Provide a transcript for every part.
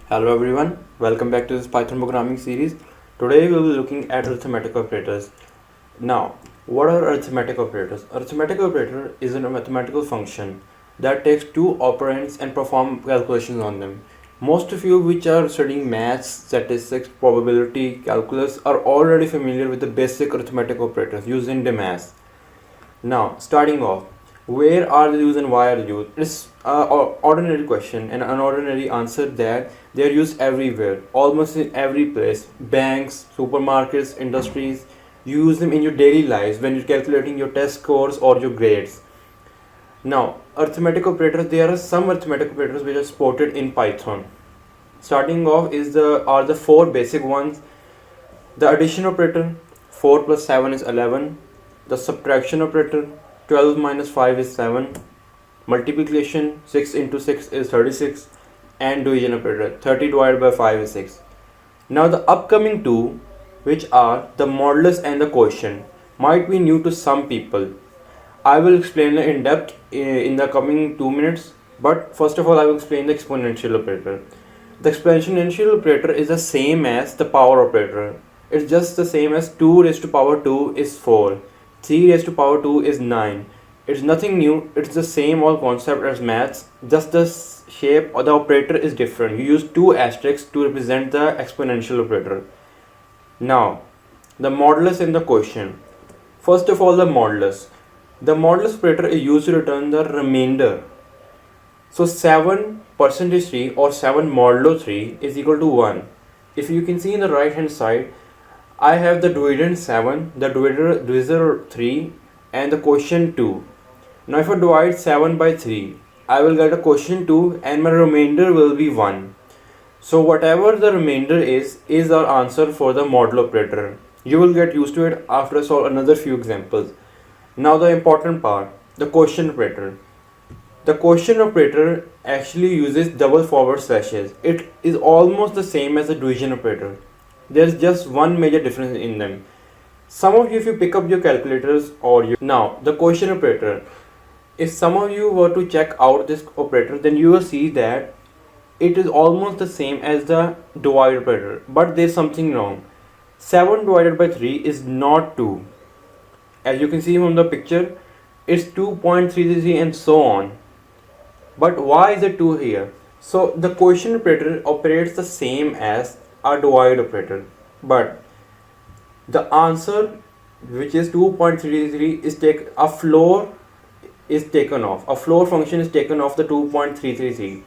Hello everyone, welcome back to this Python programming series. Today we will be looking at arithmetic operators. Now, what are arithmetic operators? Arithmetic operator is a mathematical function that takes two operands and perform calculations on them. Most of you which are studying maths, statistics, probability, calculus are already familiar with the basic arithmetic operators used in the maths. Now, starting off, where are they used and why are they used? It's an ordinary question and an ordinary answer that they are used everywhere, almost in every place. Banks, supermarkets, industries. You use them in your daily lives when you're calculating your test scores or your grades. Now, arithmetic operators. There are some arithmetic operators which are supported in Python. Starting off are the four basic ones. The addition operator, 4 plus 7 is 11. The subtraction operator, 12 minus 5 is 7. Multiplication, 6 into 6 is 36. And division operator, 30 divided by 5 is 6. Now the upcoming two, which are the modulus and the quotient, might be new to some people. I will explain it in depth in the coming 2 minutes. But first of all, I will explain the exponential operator. The exponential operator is the same as the power operator. It's just the same as 2 raised to power 2 is 4. 3 raised to power 2 is 9. It's nothing new, it's the same old concept as maths, just the shape or the operator is different. You use two asterisks to represent the exponential operator. Now, the modulus and the quotient. First of all, the modulus. The modulus operator is used to return the remainder. So 7 percentage 3 or 7 modulo 3 is equal to 1. If you can see in the right hand side, I have the dividend 7, the divisor 3 and the quotient 2. Now if I divide 7 by 3, I will get a quotient 2 and my remainder will be 1. So whatever the remainder is our answer for the modulo operator. You will get used to it after I solve another few examples. Now the important part, the quotient operator. The quotient operator actually uses double forward slashes. It is almost the same as the division operator. There is just one major difference in them. Some of you, if you pick up your calculators or you... Now, the quotient operator. If some of you were to check out this operator, then you will see that it is almost the same as the divide operator. But there is something wrong. 7 divided by 3 is not 2. As you can see from the picture, it's 2.333 and so on. But why is it 2 here? So the quotient operator operates the same as a divide operator, but the answer, which is 2.333, is a floor is taken off. A floor function is taken off the 2.333.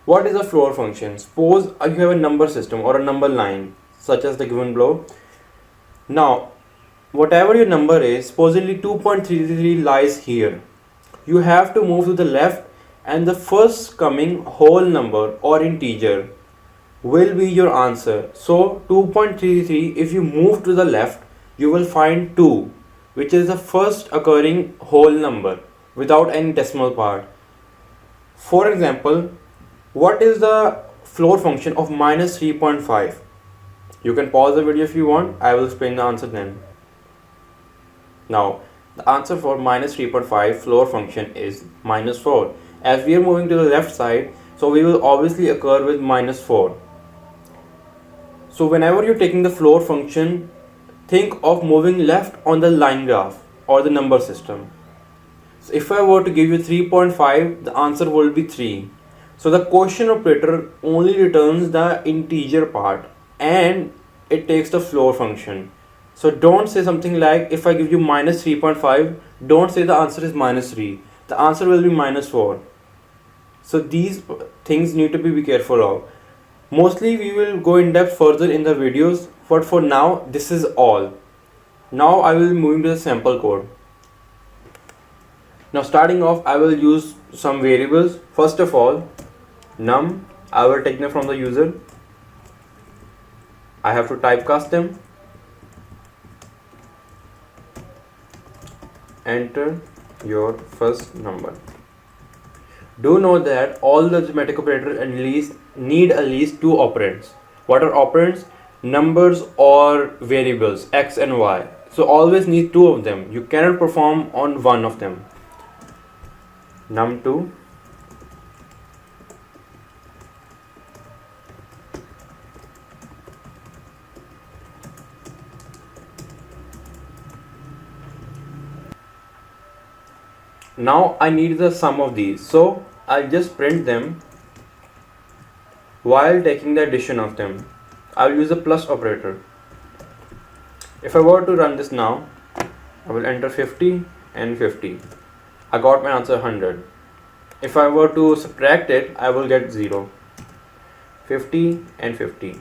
What is a floor function? Suppose you have a number system or a number line such as the given below. Now whatever your number is, supposedly 2.333 lies here. You have to move to the left and the first coming whole number or integer will be your answer. So 2.33, if you move to the left, you will find 2, which is the first occurring whole number without any decimal part. For example, what is the floor function of minus 3.5? You can pause the video if you want, I will explain the answer then. Now, the answer for minus 3.5 floor function is minus 4. As we are moving to the left side, so we will obviously occur with minus 4. So whenever you're taking the floor function, think of moving left on the line graph or the number system. So if I were to give you 3.5, the answer will be 3. So the quotient operator only returns the integer part and it takes the floor function. So don't say something like, if I give you minus 3.5, don't say the answer is minus 3. The answer will be minus 4. So these things need to be careful of. Mostly we will go in depth further in the videos, but for now this is all. Now I will be moving to the sample code. Now starting off, I will use some variables. First of all, num, I will take them from the user. I have to typecast them. Enter your first number. Do know that all the arithmetic operators need at least 2 operands. What are operands? Numbers or variables, x and y. So always need 2 of them. You cannot perform on one of them. Num2 Now I need the sum of these, so I'll just print them while taking the addition of them. I'll use the plus operator. If I were to run this now, I will enter 50 and 50. I got my answer 100. If I were to subtract it, I will get 0. 50 and 50.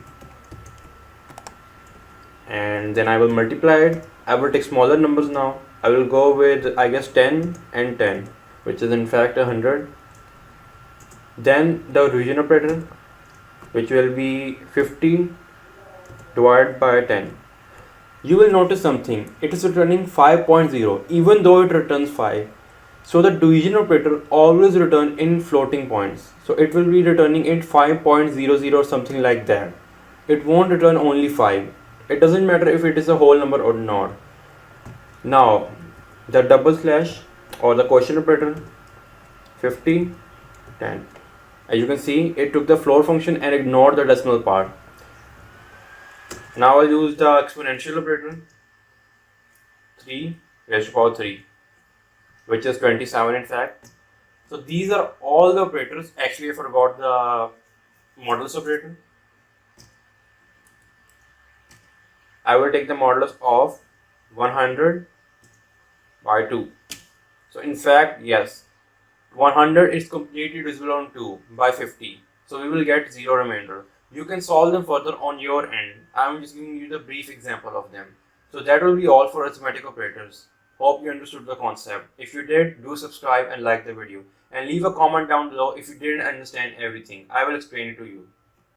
And then I will multiply it. I will take smaller numbers now. I will go with, I guess, 10 and 10, which is in fact 100. Then the division operator, which will be 50 divided by 10. You will notice something. It is returning 5.0 even though it returns 5. So the division operator always return in floating points. So it will be returning in 5.00 or something like that. It won't return only 5. It doesn't matter if it is a whole number or not. Now the double slash or the quotient operator, 50, 10. As you can see, it took the floor function and ignored the decimal part. Now I'll use the exponential operator, 3 raised to power 3, which is 27 in fact. So these are all the operators. Actually I forgot the modulus operator. I will take the modulus of 100 by 2. So in fact, yes, 100 is completely divisible on 2 by 50. So we will get 0 remainder. You can solve them further on your end. I am just giving you the brief example of them. So that will be all for arithmetic operators. Hope you understood the concept. If you did, do subscribe and like the video. And leave a comment down below if you didn't understand everything. I will explain it to you.